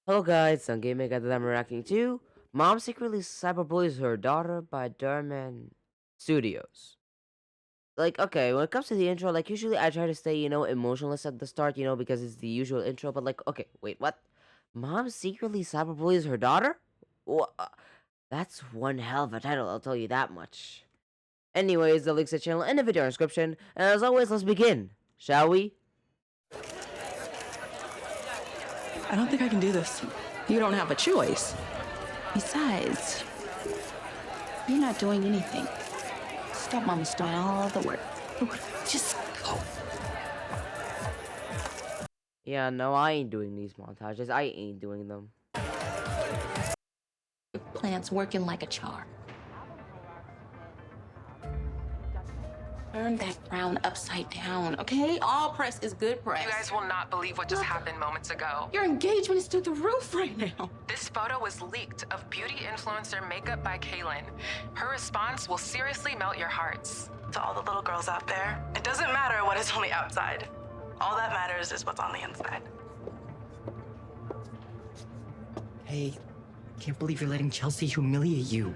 Hello guys, I'm gaming at I'm reacting to Mom Secretly Cyberbullies Her Daughter by DharMann Studios. Like, okay, when it comes to the intro, like usually I try to stay, emotionless at the start, because it's the usual intro, but like, okay, wait, what? Mom secretly cyberbullies her daughter? That's one hell of a title, I'll tell you that much. Anyways, the links to the channel in the video description, and as always, let's begin, shall we? I don't think I can do this. You don't have a choice. Besides, you're not doing anything. Stepmom's doing all the work. Just go. Yeah, no, I ain't doing these montages. I ain't doing them. Your plant's working like a charm. Turn that frown upside down, okay? All press is good press. You guys will not believe what just happened moments ago. Your engagement is through the roof right now. This photo was leaked of beauty influencer makeup by Kaylin. Her response will seriously melt your hearts. To all the little girls out there, it doesn't matter what is on the outside. All that matters is what's on the inside. Hey, can't believe you're letting Chelsea humiliate you.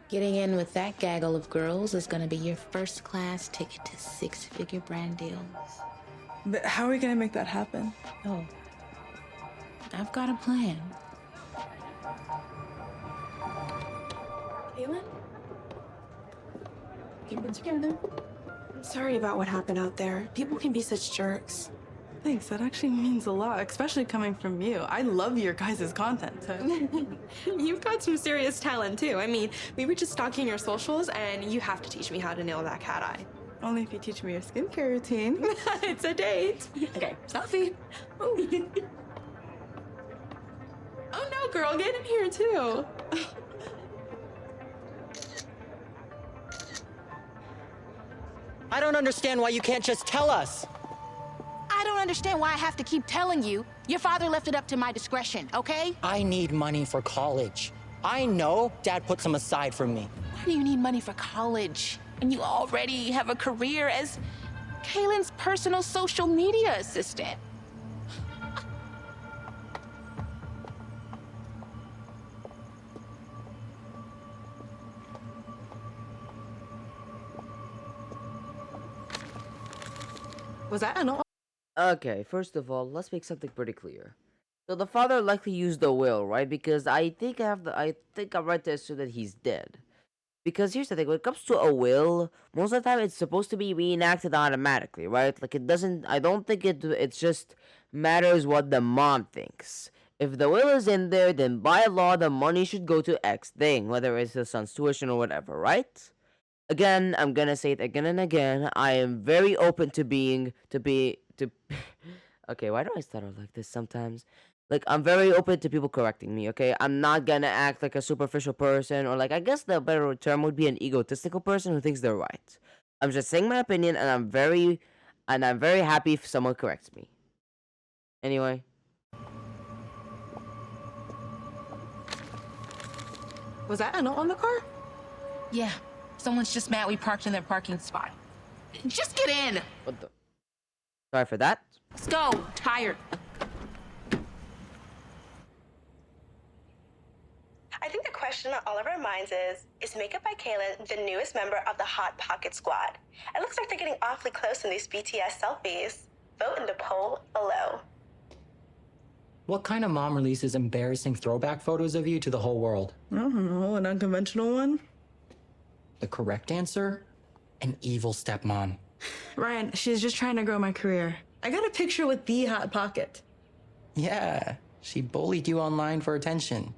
Getting in with that gaggle of girls is gonna be your first-class ticket to six-figure brand deals. But how are we gonna make that happen? Oh, I've got a plan. Kaylin? Keep it together. I'm sorry about what happened out there. People can be such jerks. Thanks, that actually means a lot, especially coming from you. I love your guys' content. You've got some serious talent too. I mean, we were just stalking your socials and you have to teach me how to nail that cat eye. Only if you teach me your skincare routine. It's a date. Okay, selfie. Oh. Oh no, girl, get in here too. I don't understand why you can't just tell us. I don't understand why I have to keep telling you. Your father left it up to my discretion, okay? I need money for college. I know Dad put some aside for me. Why do you need money for college? And you already have a career as Kaylin's personal social media assistant. Was that an Okay, first of all, let's make something pretty clear. So the father likely used the will, right? Because I think I'm right to assume that he's dead. Because here's the thing, when it comes to a will, most of the time it's supposed to be reenacted automatically, right? Like I don't think it's just matters what the mom thinks. If the will is in there, then by law the money should go to X thing, whether it's the son's tuition or whatever, right? Again, I'm gonna say it again and again. I am very open to okay, why do I stutter like this sometimes? Like, I'm very open to people correcting me, okay? I'm not gonna act like a superficial person, or like, I guess the better term would be an egotistical person who thinks they're right. I'm just saying my opinion, and I'm very happy if someone corrects me. Anyway. Was that a note on the car? Yeah, someone's just mad we parked in their parking spot. Just get in. What the? Sorry for that. Let's go. Tired. I think the question on all of our minds is Makeup by Kaylin the newest member of the Hot Pocket Squad? It looks like they're getting awfully close in these BTS selfies. Vote in the poll below. What kind of mom releases embarrassing throwback photos of you to the whole world? I don't know, an unconventional one? The correct answer? An evil stepmom. Ryan, she's just trying to grow my career. I got a picture with the Hot Pocket. Yeah, she bullied you online for attention.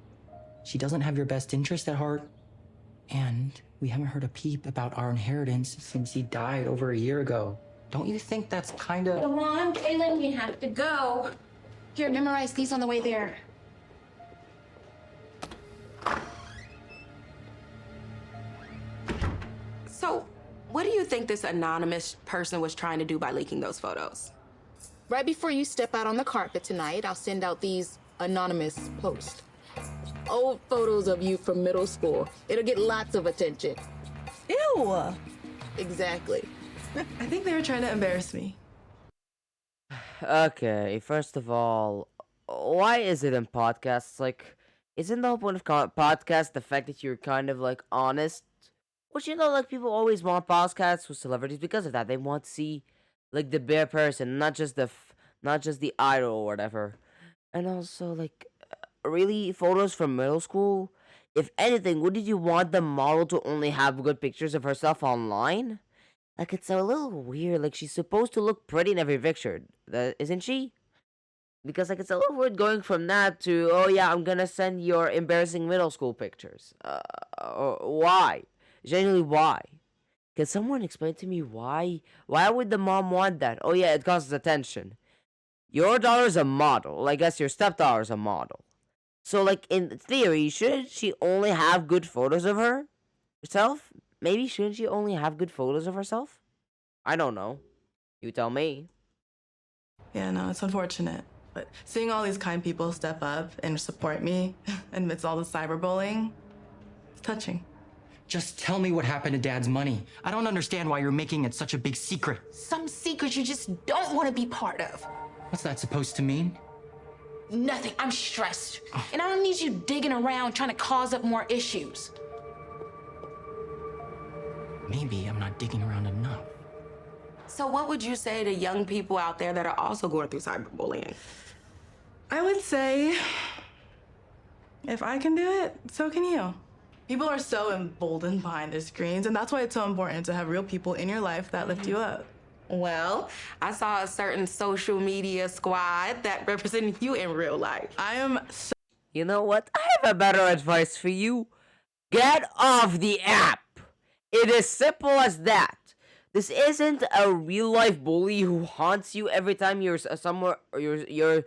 She doesn't have your best interest at heart. And we haven't heard a peep about our inheritance since he died over a year ago. Don't you think that's kind of... Come on, Kaylin, we have to go. Here, memorize these on the way there. So, what do you think this anonymous person was trying to do by leaking those photos? Right before you step out on the carpet tonight, I'll send out these anonymous posts. old photos of you from middle school. It'll get lots of attention. Ew. Exactly. I think they were trying to embarrass me. Okay, first of all, why is it in podcasts? Like, isn't the whole point of podcast the fact that you're kind of like honest? Which, you know, like people always want podcasts with celebrities because of that. They want to see like the bare person, not just not just the idol or whatever. And also, like, really, photos from middle school? If anything, wouldn't you want the model to only have good pictures of herself online? Like, it's a little weird. Like, she's supposed to look pretty in every picture, isn't she? Because, like, it's a little weird going from that to, oh yeah, I'm gonna send your embarrassing middle school pictures. Why? Genuinely, why? Can someone explain to me why? Why would the mom want that? Oh yeah, it causes attention. Your daughter's a model. I guess your stepdaughter's a model. So, like, in theory, shouldn't she only have good photos of herself? Maybe shouldn't she only have good photos of herself? I don't know. You tell me. Yeah, no, it's unfortunate. But seeing all these kind people step up and support me amidst all the cyberbullying, it's touching. Just tell me what happened to Dad's money. I don't understand why you're making it such a big secret. Some secrets you just don't want to be part of. What's that supposed to mean? Nothing. I'm stressed. And I don't need you digging around trying to cause up more issues. Maybe I'm not digging around enough. So what would you say to young people out there that are also going through cyberbullying? I would say, if I can do it, so can you. People are so emboldened behind their screens, and that's why it's so important to have real people in your life that lift you up. Well, I saw a certain social media squad that represented you in real life. I am so... You know what? I have a better advice for you. Get off the app. It is simple as that. This isn't a real life bully who haunts you every time you're somewhere, or you're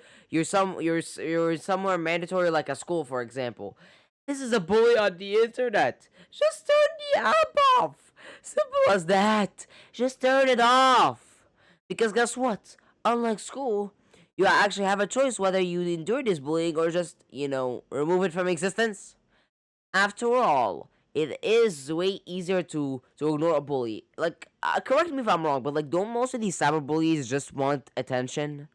somewhere mandatory like a school, for example. This is a bully on the internet. Just turn the app off. Simple as that. Just turn it off. Because guess what? Unlike school, you actually have a choice whether you endure this bullying or just, remove it from existence. After all, it is way easier to ignore a bully. Like, correct me if I'm wrong, but like, don't most of these cyberbullies just want attention?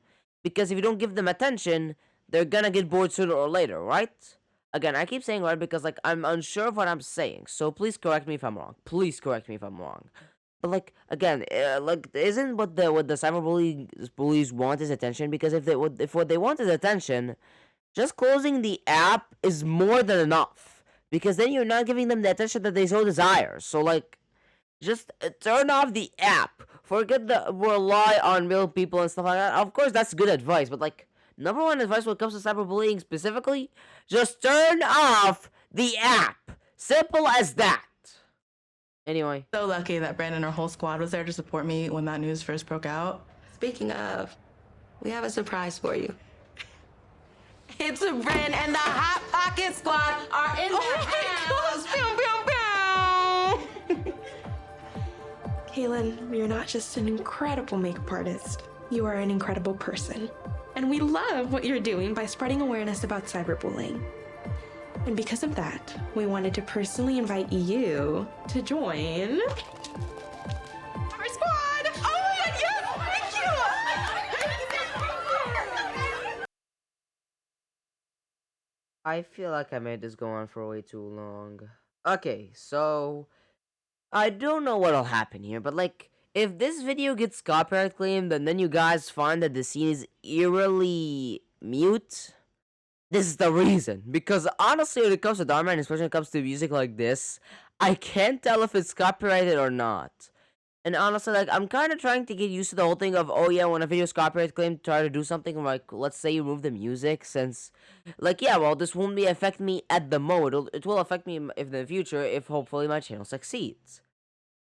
Because if you don't give them attention, they're gonna get bored sooner or later, right? Again, I keep saying right because like I'm unsure of what I'm saying, so please correct me if I'm wrong. Please correct me if I'm wrong. But like again, like isn't what the bullies want is attention? Because if what they want is attention, just closing the app is more than enough. Because then you're not giving them the attention that they so desire. So, like, just turn off the app. Forget the rely on real people and stuff like that. Of course, that's good advice. But, like, number one advice when it comes to cyberbullying specifically, just turn off the app. Simple as that. Anyway. So lucky that Brandon and our whole squad was there to support me when that news first broke out. Speaking of, we have a surprise for you. It's a Brand and the Hot Pocket Squad are in the house. Kaylin, you're not just an incredible makeup artist. You are an incredible person. And we love what you're doing by spreading awareness about cyberbullying. And because of that, we wanted to personally invite you to join our squad. Oh my God, yes, thank you. I feel like I made this go on for way too long. Okay, so I don't know what'll happen here, but like if this video gets copyright claimed and then you guys find that the scene is eerily mute, this is the reason. Because honestly, when it comes to DharMann, especially when it comes to music like this, I can't tell if it's copyrighted or not. And honestly, like, I'm kind of trying to get used to the whole thing of, oh yeah, when a video's copyright claimed, try to do something like, let's say you remove the music, since, like, yeah, well, this won't affect me at the moment. It will affect me in the future if hopefully my channel succeeds.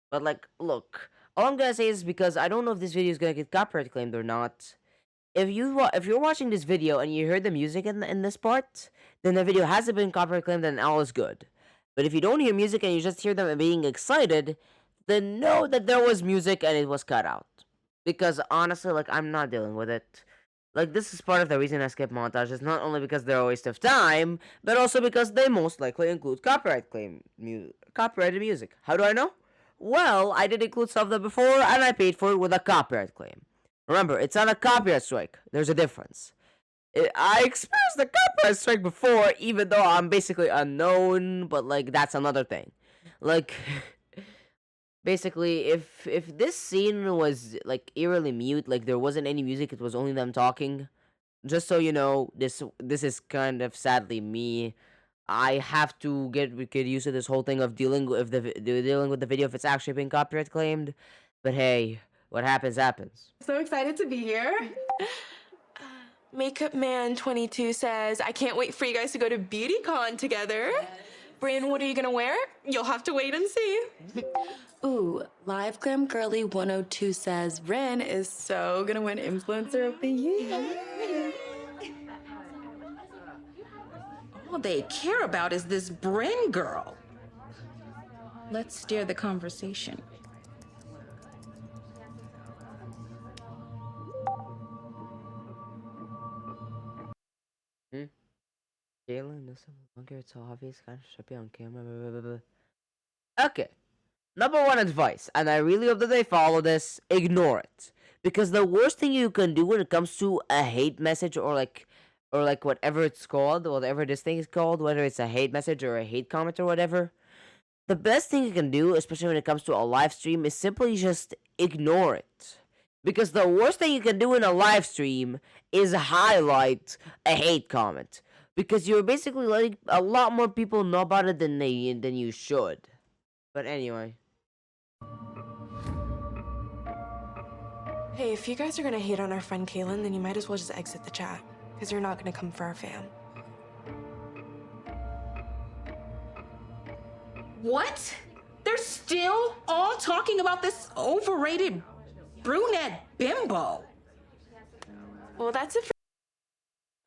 But, like, look, all I'm gonna say is because I don't know if this video is gonna get copyright claimed or not. If you're watching this video and you heard the music in this part, then the video hasn't been copyright claimed and all is good. But if you don't hear music and you just hear them being excited, then know that there was music and it was cut out. Because honestly, like, I'm not dealing with it. Like, this is part of the reason I skip montages, not only because they're a waste of time, but also because they most likely include copyrighted music. How do I know? Well, I did include some of them before, and I paid for it with a copyright claim. Remember, it's not a copyright strike. There's a difference. I experienced a copyright strike before, even though I'm basically unknown, but, like, that's another thing. Like... Basically, if this scene was like eerily mute, like there wasn't any music, it was only them talking. Just so you know, this is kind of sadly me. I have to get used to this whole thing of dealing with the video if it's actually being copyright claimed. But hey, what happens happens. So excited to be here. Makeup Man 22 says, I can't wait for you guys to go to BeautyCon together. Bryn, what are you gonna wear? You'll have to wait and see. Ooh, Live Glam Girly 102 says Ren is so gonna win Influencer of the Year. All they care about is this Bryn girl. Let's steer the conversation. Jalen, this longer, it's so obvious, kind of should be on camera. Blah, blah, blah. Okay. Number one advice, and I really hope that they follow this, ignore it. Because the worst thing you can do when it comes to a hate message or like whatever it's called, whatever this thing is called, whether it's a hate message or a hate comment or whatever, the best thing you can do, especially when it comes to a live stream, is simply just ignore it. Because the worst thing you can do in a live stream is highlight a hate comment. Because you're basically letting a lot more people know about it than you should. But anyway. Hey, if you guys are gonna hate on our friend Kaylin, then you might as well just exit the chat, because you're not gonna come for our fam. What? They're still all talking about this overrated brunette bimbo. Well, that's it for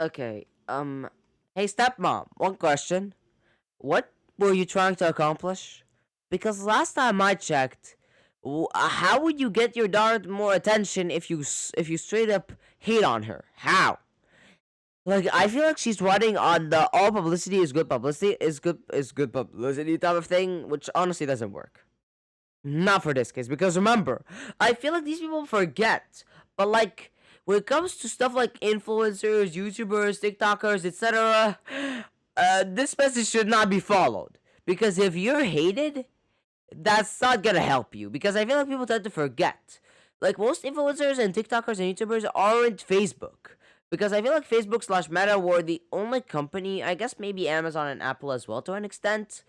Okay, hey stepmom, one question. What were you trying to accomplish? Because last time I checked, how would you get your daughter more attention if you straight up hate on her? How? Like, I feel like she's running on the all publicity is good publicity type of thing, which honestly doesn't work. Not for this case, because remember, I feel like these people forget, but like, when it comes to stuff like influencers, YouTubers, TikTokers, etc., this message should not be followed. Because if you're hated, that's not gonna help you. Because I feel like people tend to forget. Like, most influencers and TikTokers and YouTubers aren't Facebook. Because I feel like Facebook/Meta were the only company, I guess maybe Amazon and Apple as well to an extent,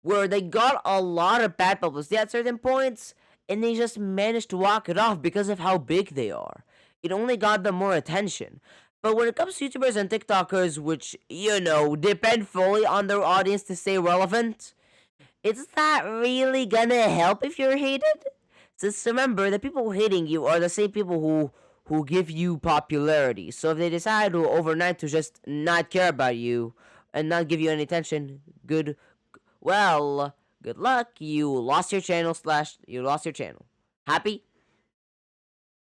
where they got a lot of bad publicity at certain points, and they just managed to walk it off because of how big they are. It only got them more attention. But when it comes to YouTubers and TikTokers, which, you know, depend fully on their audience to stay relevant, it's not really gonna help if you're hated. Just remember, the people hating you are the same people who give you popularity. So if they decide to overnight to just not care about you and not give you any attention, good luck. You lost your channel. Happy?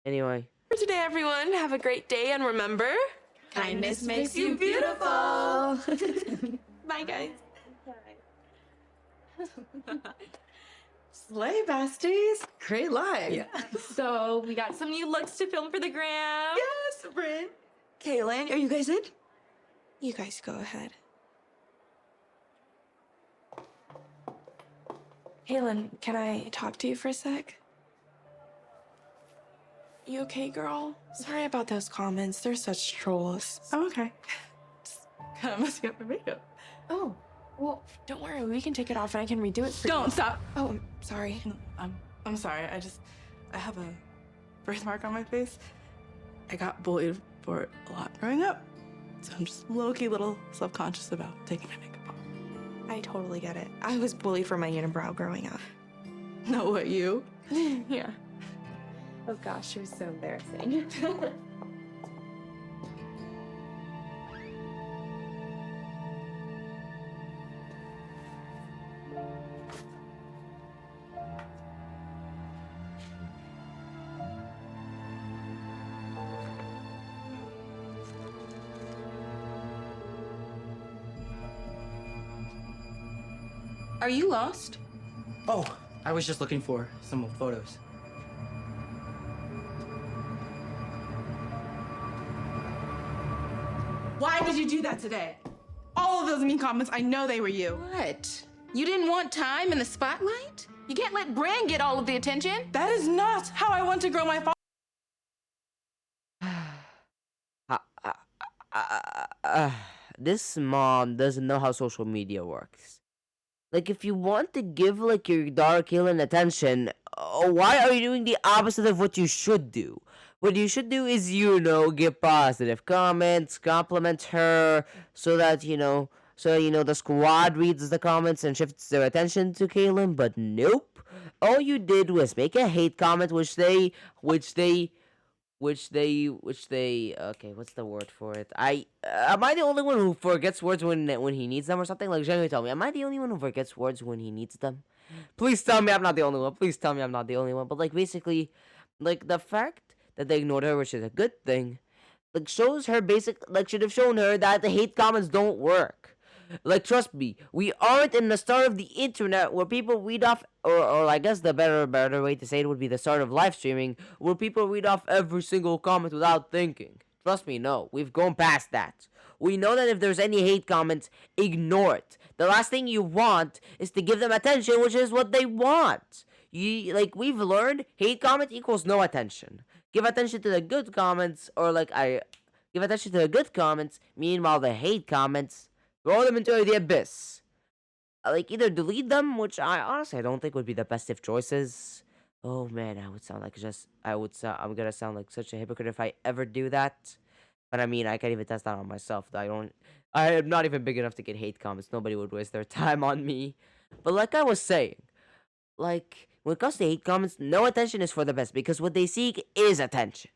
Anyway. for today, everyone. Have a great day, and remember, Kindness makes you beautiful. bye, guys. Slay, besties. Great live. Yeah. So we got some new looks to film for the gram. Yes, Bryn. Kaylin, are you guys in? You guys go ahead. Kaylin, can I talk to you for a sec? You okay, girl? Sorry about those comments. They're such trolls. I'm okay. Just kind of messing up my makeup. Oh, well, don't worry. We can take it off and I can redo it for you. Don't stop. Oh, I'm sorry. No, I'm sorry. I have a birthmark on my face. I got bullied for it a lot growing up. So I'm just low-key little self-conscious about taking my makeup off. I totally get it. I was bullied for my unibrow growing up. No, what, you? Yeah. Oh gosh, it was so embarrassing. Are you lost? Oh, I was just looking for some old photos. Why did you do that today? All of those mean comments, I know they were you. What? You didn't want time in the spotlight? You can't let Bran get all of the attention. That is not how I want to grow my This mom doesn't know how social media works. Like, if you want to give, like, your daughter Kaylin attention, why are you doing the opposite of what you should do? What you should do is, give positive comments, compliment her, so that, the squad reads the comments and shifts their attention to Kaylin, but nope. All you did was make a hate comment, which they, okay, what's the word for it? Am I the only one who forgets words when he needs them or something? Like, genuinely tell me, am I the only one who forgets words when he needs them? Please tell me I'm not the only one. Please tell me I'm not the only one. But, like, basically, like, the fact that they ignored her, which is a good thing, like, shows her should have shown her that the hate comments don't work. Like, trust me, we aren't in the start of the internet where people read off, or I guess the better way to say it would be the start of live streaming, where people read off every single comment without thinking. Trust me, no, we've gone past that. We know that if there's any hate comments, ignore it. The last thing you want is to give them attention, which is what they want. We've learned, hate comment equals no attention. Give attention to the good comments, give attention to the good comments, meanwhile the hate comments, throw them into the abyss. Either delete them, which I honestly don't think would be the best of choices. Oh man, I'm gonna sound like such a hypocrite if I ever do that. But I mean, I can't even test that on myself. I am not even big enough to get hate comments. Nobody would waste their time on me. But like I was saying, when it comes to hate comments, no attention is for the best, because what they seek is attention.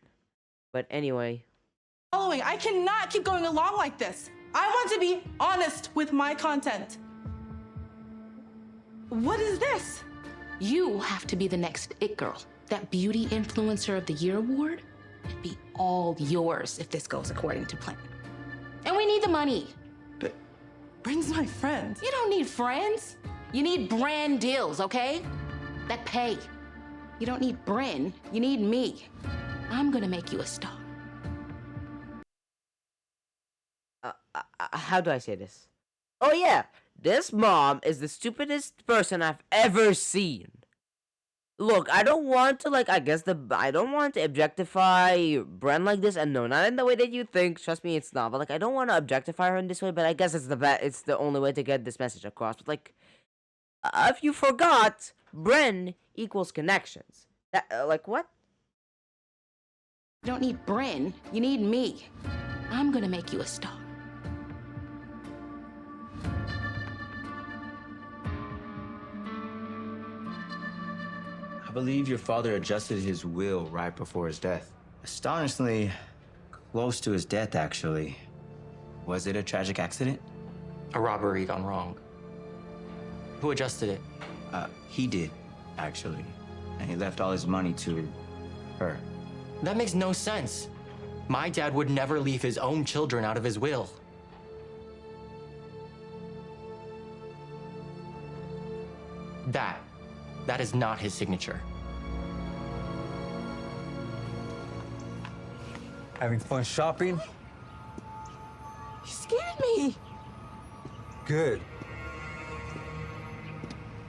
But anyway. I cannot keep going along like this. I want to be honest with my content. What is this? You have to be the next it girl. That Beauty Influencer of the Year award will be all yours if this goes according to plan. And we need the money. But Bryn's my friend. You don't need friends. You need brand deals, okay? That pay. You don't need Bryn. You need me. I'm gonna make you a star. How do I say this? Oh yeah, this mom is the stupidest person I've ever seen. Look, I don't want to I don't want to objectify Bren like this, and no, not in the way that you think. Trust me, it's not. But I don't want to objectify her in this way. But I guess it's the only way to get this message across. But if you forgot, Bren equals connections. What? You don't need Bryn. You need me. I'm gonna make you a star. I believe your father adjusted his will right before his death. Astonishingly close to his death, actually. Was it a tragic accident? A robbery gone wrong. Who adjusted it? He did, actually. And he left all his money to her. That makes no sense. My dad would never leave his own children out of his will. That is not his signature. Having fun shopping? You scared me. Good.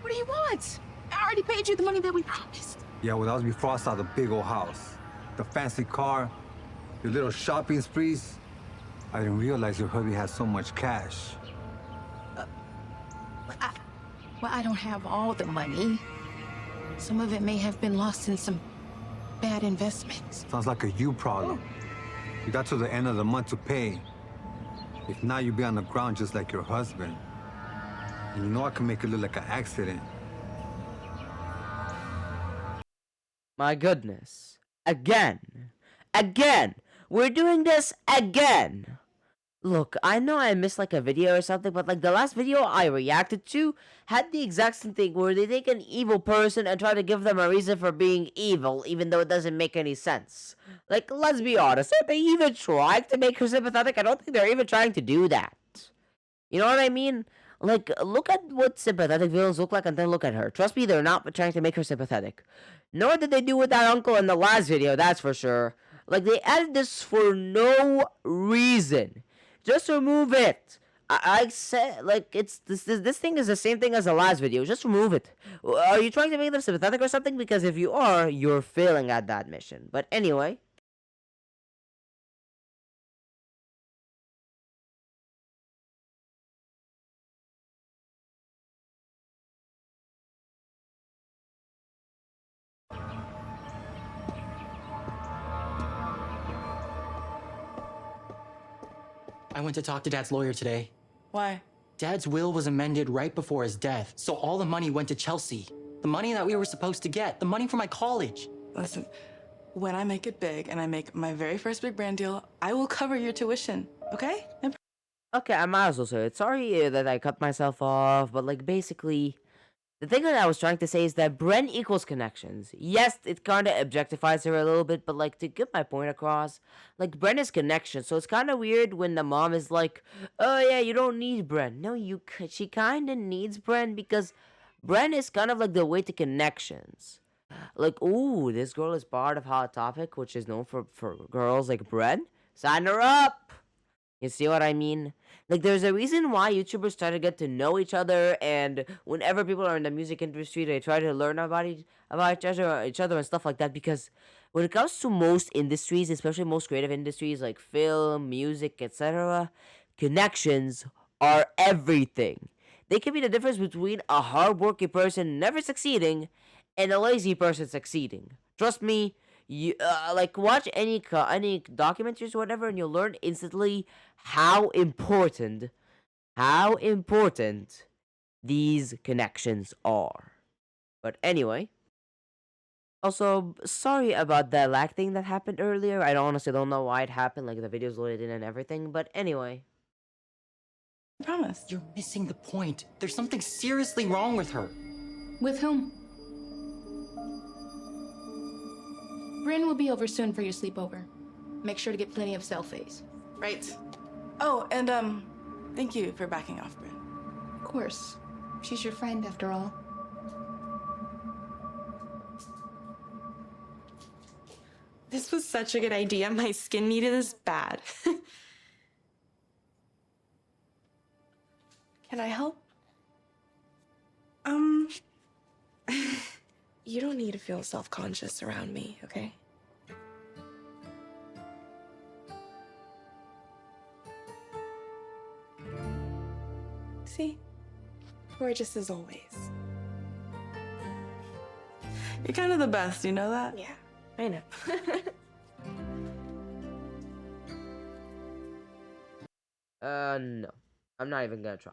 What do you want? I already paid you the money that we promised. Yeah, well, that was before I saw the big old house, the fancy car, your little shopping sprees. I didn't realize your hubby had so much cash. Well, I don't have all the money. Some of it may have been lost in some bad investments. Sounds like a you problem. You got to the end of the month to pay. If not, you'd be on the ground just like your husband. And you know I can make it look like an accident. My goodness. Again. We're doing this again. Look, I know I missed a video or something, but the last video I reacted to had the exact same thing where they take an evil person and try to give them a reason for being evil, even though it doesn't make any sense. Let's be honest, are they even trying to make her sympathetic? I don't think they're even trying to do that. You know what I mean? Like, look at what sympathetic villains look like and then look at her. Trust me, they're not trying to make her sympathetic. Nor did they do with that uncle in the last video, that's for sure. Like, they added this for no reason. Just remove it. I said, like, it's this thing is the same thing as the last video. Just remove it. Are you trying to make them sympathetic or something? Because if you are, you're failing at that mission. But anyway. I went to talk to Dad's lawyer today. Why? Dad's will was amended right before his death, so all the money went to Chelsea. The money that we were supposed to get, the money for my college. Listen, when I make it big and I make my very first big brand deal, I will cover your tuition, okay? Okay, I might as well say it. Sorry that I cut myself off, but like basically, the thing that I was trying to say is that Bren equals connections. Yes, it kind of objectifies her a little bit, but like to get my point across, like Bren is connection. So it's kind of weird when the mom is like, "Oh yeah, you don't need Bren." No, she kind of needs Bren because Bren is kind of like the way to connections. Like, ooh, this girl is part of Hot Topic, which is known for girls like Bren. Sign her up. You see what I mean? Like, there's a reason why YouTubers try to get to know each other, and whenever people are in the music industry, they try to learn about each other and stuff like that, because when it comes to most industries, especially most creative industries like film, music, etc., connections are everything. They can be the difference between a hardworking person never succeeding and a lazy person succeeding. Trust me, you like watch any documentaries or whatever, and you'll learn instantly how important these connections are. But anyway, also sorry about the lag thing that happened earlier. I honestly don't know why it happened. Like the video's loaded in and everything. But anyway, I promise. You're missing the point. There's something seriously wrong with her. With whom? Bryn will be over soon for your sleepover. Make sure to get plenty of selfies. Right. Oh, and thank you for backing off, Bryn. Of course. She's your friend, after all. This was such a good idea. My skin needed this bad. Can I help? You don't need to feel self-conscious around me, okay? See? Gorgeous as always. You're kind of the best, you know that? Yeah, I know. no. I'm not even gonna try.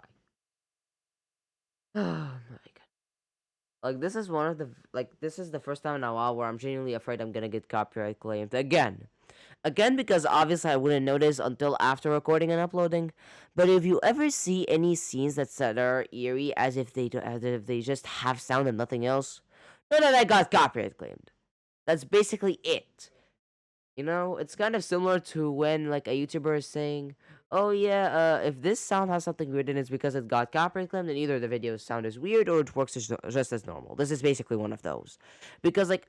Oh my god. Like, this is this is the first time in a while where I'm genuinely afraid I'm gonna get copyright claimed again. Again, because obviously I wouldn't notice until after recording and uploading. But if you ever see any scenes that are eerie, as if they just have sound and nothing else, know that I got copyright claimed. That's basically it. You know, it's kind of similar to when like a YouTuber is saying, "Oh yeah, if this sound has something weird in it, it's because it got copyright claimed, and either the video's sound is weird or it works just as normal." This is basically one of those, because like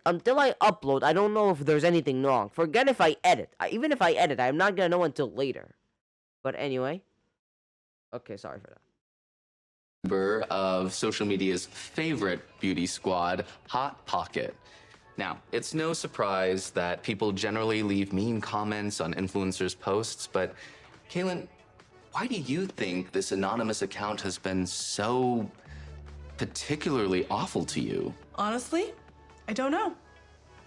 until I upload, I don't know if there's anything wrong. Forget if I edit. Even if I edit, I'm not gonna know until later. But anyway, okay, sorry for that. Member of social media's favorite beauty squad, Hot Pocket. Now, it's no surprise that people generally leave mean comments on influencers' posts, but Kaylin, why do you think this anonymous account has been so particularly awful to you? Honestly, I don't know.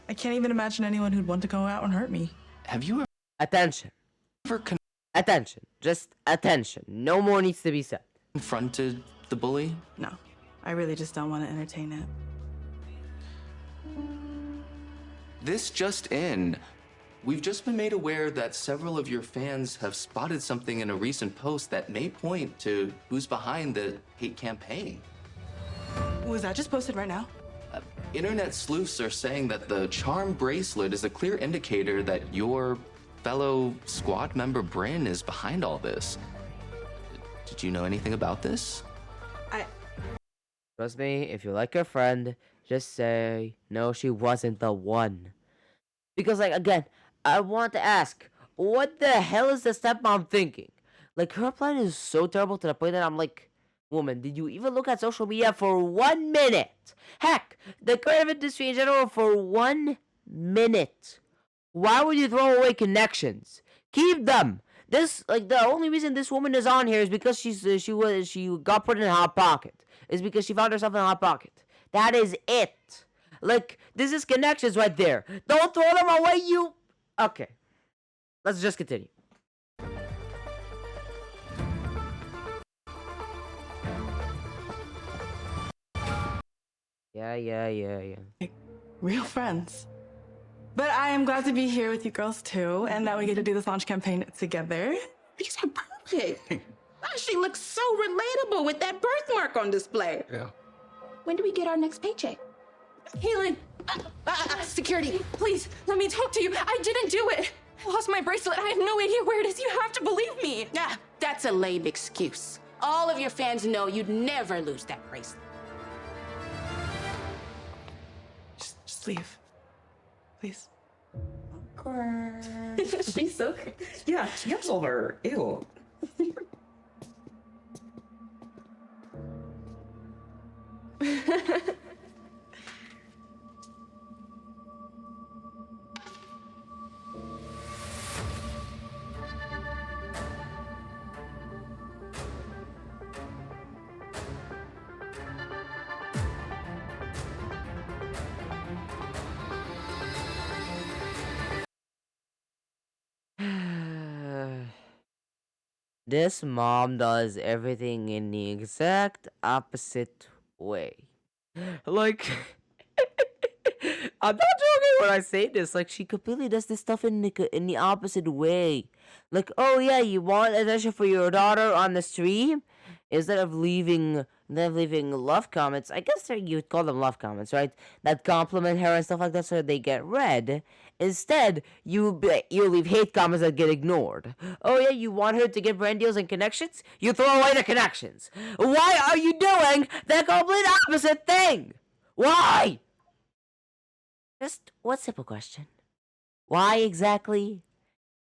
I can't even imagine anyone who'd want to go out and hurt me. Have you Attention. Attention. Just attention. No more needs to be said. Confronted the bully? No, I really just don't want to entertain it. This just in. We've just been made aware that several of your fans have spotted something in a recent post that may point to who's behind the hate campaign. Was that just posted right now? Internet sleuths are saying that the charm bracelet is a clear indicator that your fellow squad member Bryn is behind all this. Did you know anything about this? Trust me, if you like your friend, just say, no, she wasn't the one. Because, like, again, I want to ask, what the hell is the stepmom thinking? Like, her plan is so terrible to the point that I'm like, woman, did you even look at social media for 1 minute? Heck, the creative industry in general for 1 minute. Why would you throw away connections? Keep them. This, like, the only reason this woman is on here is because she got put in a hot pocket. Is because she found herself in a hot pocket. That is it. Like, this is connections right there. Don't throw them away, you. Okay, let's just continue. Yeah. Real friends. But I am glad to be here with you girls too, and that we get to do this launch campaign together. These are perfect. She looks so relatable with that birthmark on display. Yeah. When do we get our next paycheck? Kaylin! Security, please, let me talk to you. I didn't do it. I lost my bracelet. I have no idea where it is. You have to believe me. Ah, that's a lame excuse. All of your fans know you'd never lose that bracelet. Just leave. Please. She's so good. Yeah, cancel her. Ew. This mom does everything in the exact opposite way. Like, I'm not joking when I say this. Like, she completely does this stuff in the opposite way. Like, oh yeah, you want attention for your daughter on the stream? Instead of leaving love comments, I guess you'd call them love comments, right? That compliment her and stuff like that, so they get read. Instead, you leave hate comments that get ignored. Oh yeah, you want her to get brand deals and connections? You throw away the connections. Why are you doing the complete opposite thing? Why? Just one simple question. Why exactly?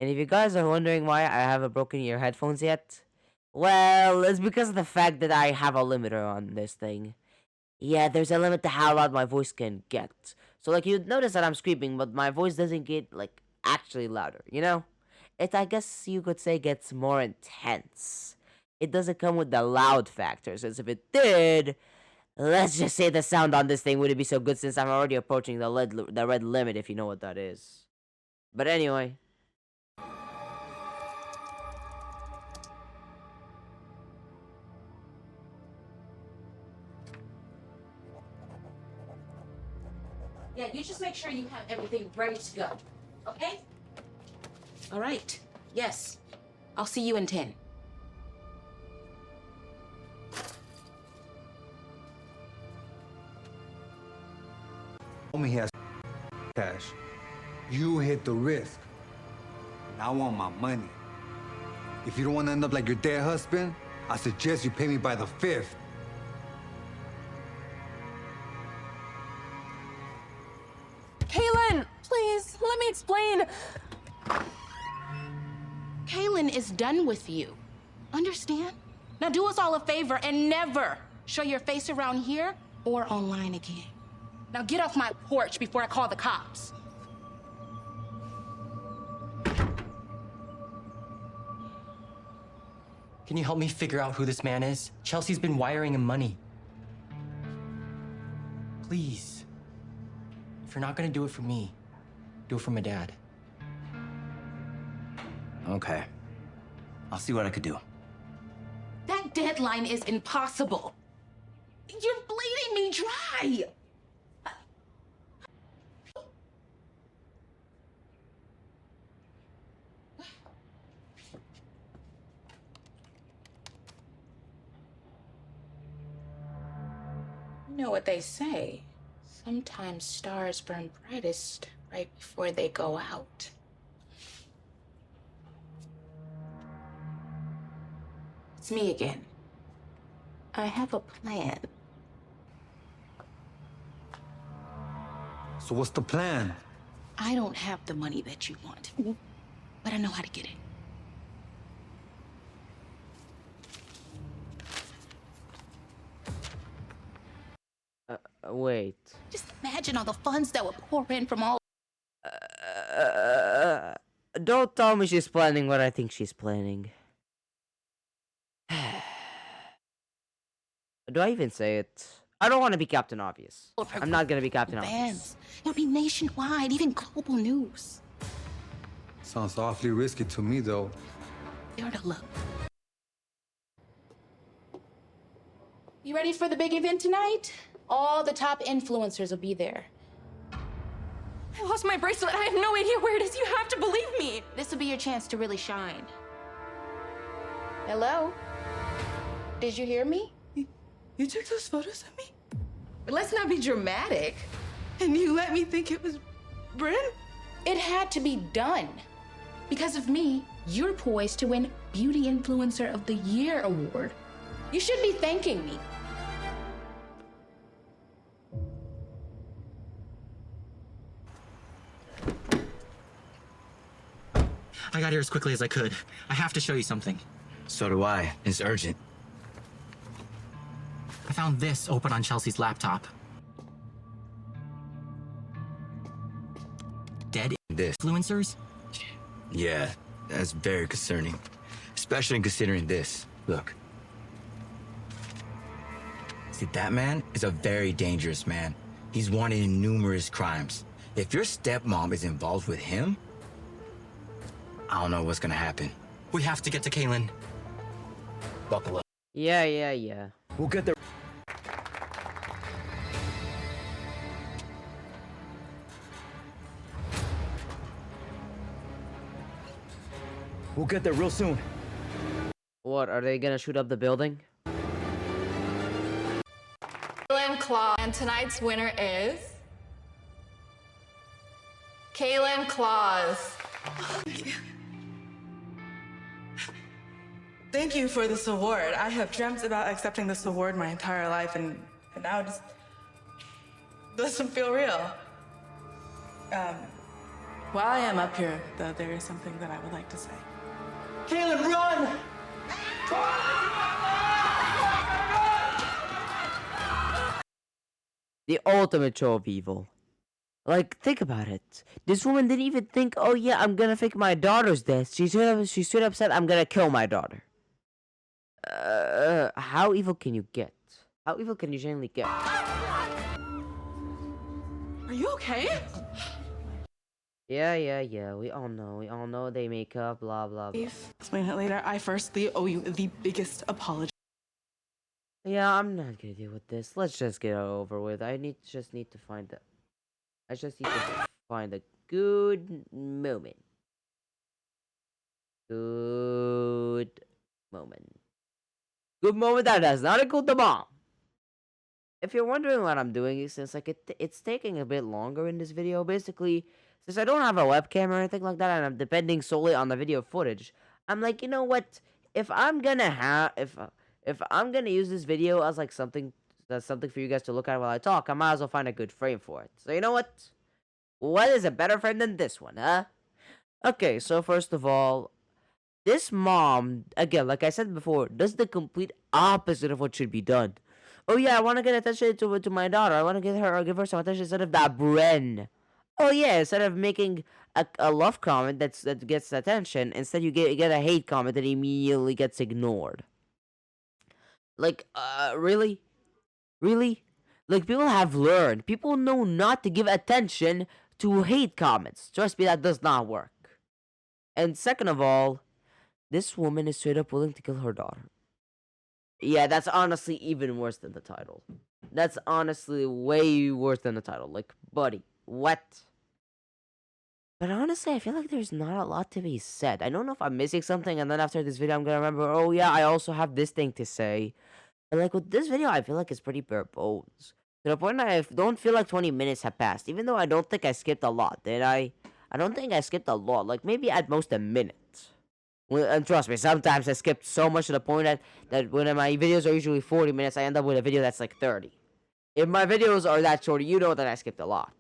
And if you guys are wondering why I haven't broken your headphones yet, well, it's because of the fact that I have a limiter on this thing. Yeah, there's a limit to how loud my voice can get. So, like, you'd notice that I'm screaming, but my voice doesn't get, like, actually louder, you know? It, I guess you could say, gets more intense. It doesn't come with the loud factor, since if it did, let's just say the sound on this thing wouldn't be so good since I'm already approaching the red limit, if you know what that is. But anyway. Yeah, you just make sure you have everything ready to go, okay? All right, yes. I'll see you in 10. Homie has cash. You hit the risk. And I want my money. If you don't want to end up like your dead husband, I suggest you pay me by the 5th. Kaylin, please, let me explain. Kaylin is done with you. Understand? Now do us all a favor and never show your face around here or online again. Now get off my porch before I call the cops. Can you help me figure out who this man is? Chelsea's been wiring him money. Please. If you're not gonna do it for me, do it for my dad. Okay. I'll see what I could do. That deadline is impossible. You're bleeding me dry. You know what they say. Sometimes stars burn brightest right before they go out. It's me again. I have a plan. So what's the plan? I don't have the money that you want, but I know how to get it. Wait. Just imagine all the funds that would pour in from all. Don't tell me she's planning what I think she's planning. Do I even say it? I don't want to be Captain Obvious. I'm not gonna be Captain Obvious. Bands. It'll be nationwide, even global news. Sounds awfully risky to me, though. There to look. You ready for the big event tonight? All the top influencers will be there. I lost my bracelet. I have no idea where it is. You have to believe me. This will be your chance to really shine. Hello? Did you hear me? You took those photos of me? Let's not be dramatic. And you let me think it was Bryn? It had to be done. Because of me, you're poised to win Beauty Influencer of the Year award. You should be thanking me. I got here as quickly as I could. I have to show you something. So do I. It's urgent. I found this open on Chelsea's laptop. Dead influencers? Yeah, that's very concerning. Especially considering this. Look. See, that man is a very dangerous man. He's wanted in numerous crimes. If your stepmom is involved with him, I don't know what's gonna happen. We have to get to Kaylin. Buckle up. Yeah. We'll get there. We'll get there real soon. What, are they gonna shoot up the building? Kaylin Claus. And tonight's winner is Kaylin Claus. Thank you for this award. I have dreamt about accepting this award my entire life, and now it just doesn't feel real. While I am up here, though, there is something that I would like to say. Kaylin, run! The ultimate show of evil. Like, think about it. This woman didn't even think, oh yeah, I'm gonna fake my daughter's death. She straight up said, I'm gonna kill my daughter. How evil can you get? How evil can you genuinely get? Are you okay? Yeah. We all know they make up, blah, blah, blah. Explain it later. I firstly owe you the biggest apology. Yeah, I'm not gonna deal with this. Let's just get it over with. I just need to find a good moment. Good moment that does not include the bomb. If you're wondering what I'm doing, since like it's taking a bit longer in this video, basically, since I don't have a webcam or anything like that, and I'm depending solely on the video footage, I'm like, you know what? If I'm gonna use this video as like something for you guys to look at while I talk, I might as well find a good frame for it. So you know what? What is a better frame than this one, huh? Okay, so first of all, this mom, again, like I said before, does the complete opposite of what should be done. Oh yeah, I want to get attention to my daughter. I want to give her some attention instead of that Bren. Oh yeah, instead of making a love comment that gets attention, instead you get a hate comment that immediately gets ignored. Like, really? Like, people have learned. People know not to give attention to hate comments. Trust me, that does not work. And second of all, this woman is straight up willing to kill her daughter. Yeah, that's honestly even worse than the title. That's honestly way worse than the title. Like, buddy, what? But honestly, I feel like there's not a lot to be said. I don't know if I'm missing something, and then after this video, I'm gonna remember, oh yeah, I also have this thing to say. But like with this video, I feel like it's pretty bare bones. To the point that I don't feel like 20 minutes have passed, even though I don't think I skipped a lot, did I? I don't think I skipped a lot, like maybe at most a minute. And trust me, sometimes I skipped so much to the point that when my videos are usually 40 minutes, I end up with a video that's like 30. If my videos are that short, you know that I skipped a lot.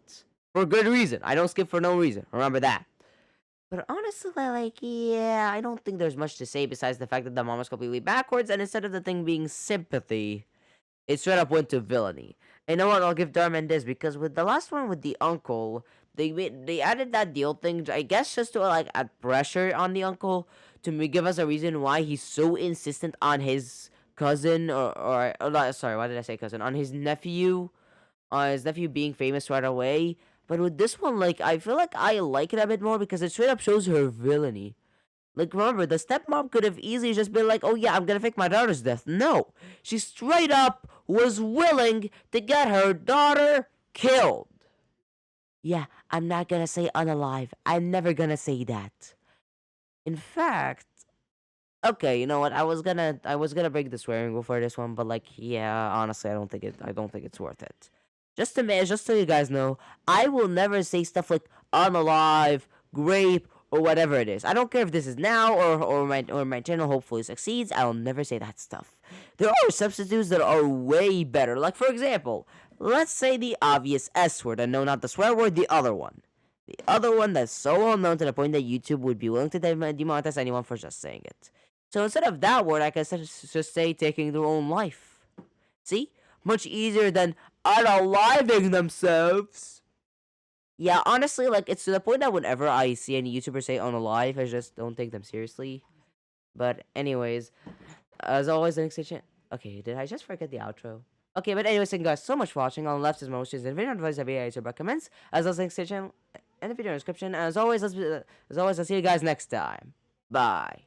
For good reason. I don't skip for no reason. Remember that. But honestly, like, yeah, I don't think there's much to say besides the fact that the mom was completely backwards, and instead of the thing being sympathy, it straight up went to villainy. And you know what? I'll give DharMann this, because with the last one with the uncle, they added that deal thing, I guess, just to like add pressure on the uncle to give us a reason why he's so insistent on his cousin or sorry, why did I say cousin? On his nephew being famous right away. But with this one, like, I feel like I like it a bit more because it straight up shows her villainy. Like, remember, the stepmom could have easily just been like, oh yeah, I'm gonna fake my daughter's death. No. She straight up was willing to get her daughter killed. Yeah, I'm not gonna say unalive. I'm never gonna say that. In fact, okay, you know what? I was gonna break the swearing rule for this one, but like, yeah, honestly, I don't think it's worth it. Just so you guys know, I will never say stuff like unalive, grape, or whatever it is. I don't care if this is now or my channel hopefully succeeds. I'll never say that stuff. There are substitutes that are way better. Like, for example, let's say the obvious S word, and no, not the swear word, the other one. The other one that's so well known to the point that YouTube would be willing to demonetize anyone for just saying it. So instead of that word, I can just say taking their own life. See? Much easier than unaliving themselves. Yeah, honestly, like, it's to the point that whenever I see any YouTuber say unalive, I just don't take them seriously. But anyways, as always, the next section. Okay, did I just forget the outro? Okay, but anyways, thank you guys so much for watching. On the left is my wishes and video advice that I recommends. As always, the next section and the video description. As always, I'll see you guys next time. Bye.